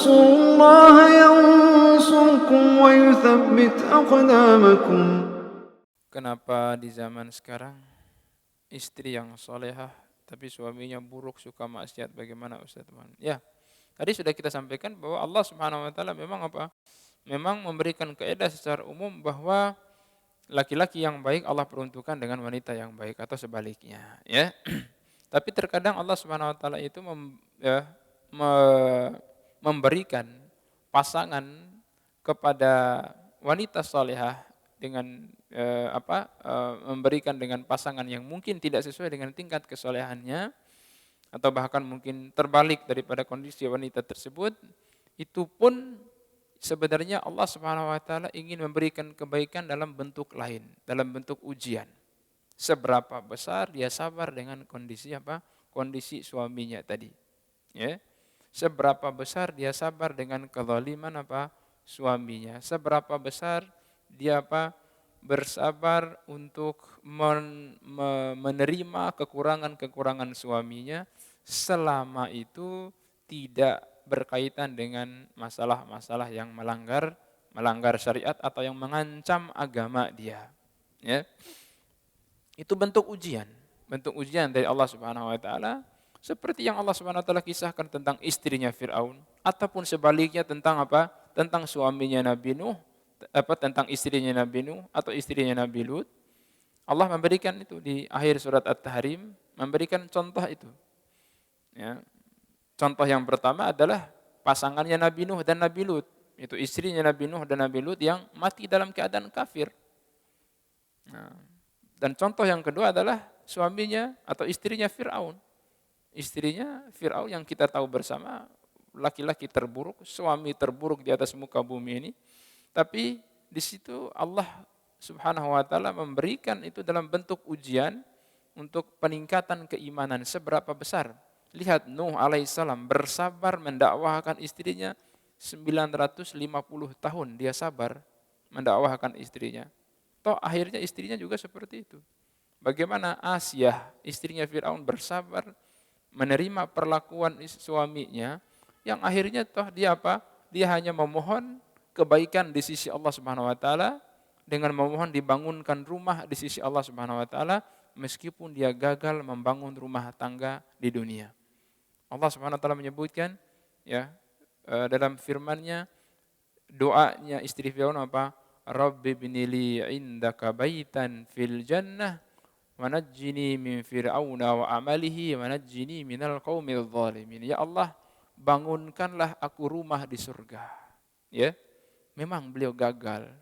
تنصروا الله ينصركم ويثبت أقدامكم. Kenapa di zaman sekarang istri yang solehah tapi suaminya buruk, suka maksiat, bagaimana Ustaz? Ya, tadi sudah kita sampaikan bahwa Allah Subhanahu wa taala memang apa? Memang memberikan kaidah secara umum bahwa laki-laki yang baik Allah peruntukkan dengan wanita yang baik atau sebaliknya, ya. Tapi terkadang Allah Subhanahu wa taala itu memberikan pasangan kepada wanita salehah dengan memberikan dengan pasangan yang mungkin tidak sesuai dengan tingkat kesolehannya atau bahkan mungkin terbalik daripada kondisi wanita tersebut, itu pun sebenarnya Allah Subhanahu wa taala ingin memberikan kebaikan dalam bentuk lain, dalam bentuk ujian. Seberapa besar dia sabar dengan kondisi kondisi suaminya tadi, ya. Seberapa besar dia sabar dengan kezaliman suaminya, seberapa besar dia bersabar untuk menerima kekurangan-kekurangan suaminya selama itu tidak berkaitan dengan masalah-masalah yang melanggar syariat atau yang mengancam agama dia, ya. Itu bentuk ujian dari Allah Subhanahu wa taala, seperti yang Allah Subhanahu wa taala kisahkan tentang istrinya Firaun ataupun sebaliknya tentang tentang suaminya Nabi Nuh, tentang istrinya Nabi Nuh atau istrinya Nabi Lut. Allah memberikan itu di akhir surat At-Tahrim, memberikan contoh itu. Ya. Contoh yang pertama adalah pasangannya Nabi Nuh dan Nabi Lut. Itu istrinya Nabi Nuh dan Nabi Lut yang mati dalam keadaan kafir. Nah, dan contoh yang kedua adalah suaminya atau istrinya Fir'aun. Istrinya Fir'aun yang kita tahu bersama, laki-laki terburuk, suami terburuk di atas muka bumi ini. Tapi di situ Allah Subhanahu wa taala memberikan itu dalam bentuk ujian untuk peningkatan keimanan seberapa besar. Lihat Nuh alaihissalam bersabar mendakwahkan istrinya 950 tahun dia sabar mendakwahkan istrinya. Toh akhirnya istrinya juga seperti itu. Bagaimana Asyah, istrinya Fir'aun bersabar menerima perlakuan suaminya yang akhirnya toh dia Dia hanya memohon kebaikan di sisi Allah Subhanahu wa taala dengan memohon dibangunkan rumah di sisi Allah Subhanahu wa taala meskipun dia gagal membangun rumah tangga di dunia. Allah Subhanahu wa taala menyebutkan ya dalam firman-Nya, doanya istri Firaun Rabbi binili indaka baitan fil jannah wa najjini min fir'auna wa amalihi wa najjini minal qaumil zalimin. Ya Allah, bangunkanlah aku rumah di surga. Ya. Memang beliau gagal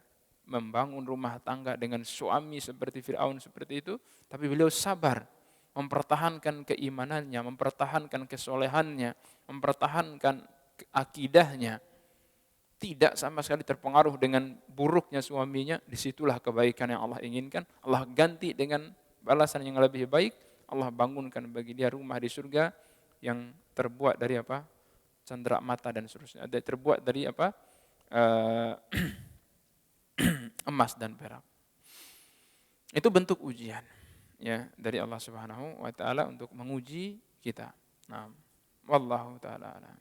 membangun rumah tangga dengan suami seperti Fir'aun seperti itu, tapi beliau sabar mempertahankan keimanannya, mempertahankan kesolehannya, mempertahankan akidahnya. Tidak sama sekali terpengaruh dengan buruknya suaminya, disitulah kebaikan yang Allah inginkan. Allah ganti dengan balasan yang lebih baik. Allah bangunkan bagi dia rumah di surga yang terbuat dari candra mata dan seterusnya. Terbuat dari emas dan perak. Itu bentuk ujian ya dari Allah Subhanahu wa taala untuk menguji kita. Nah, wallahu taala alam.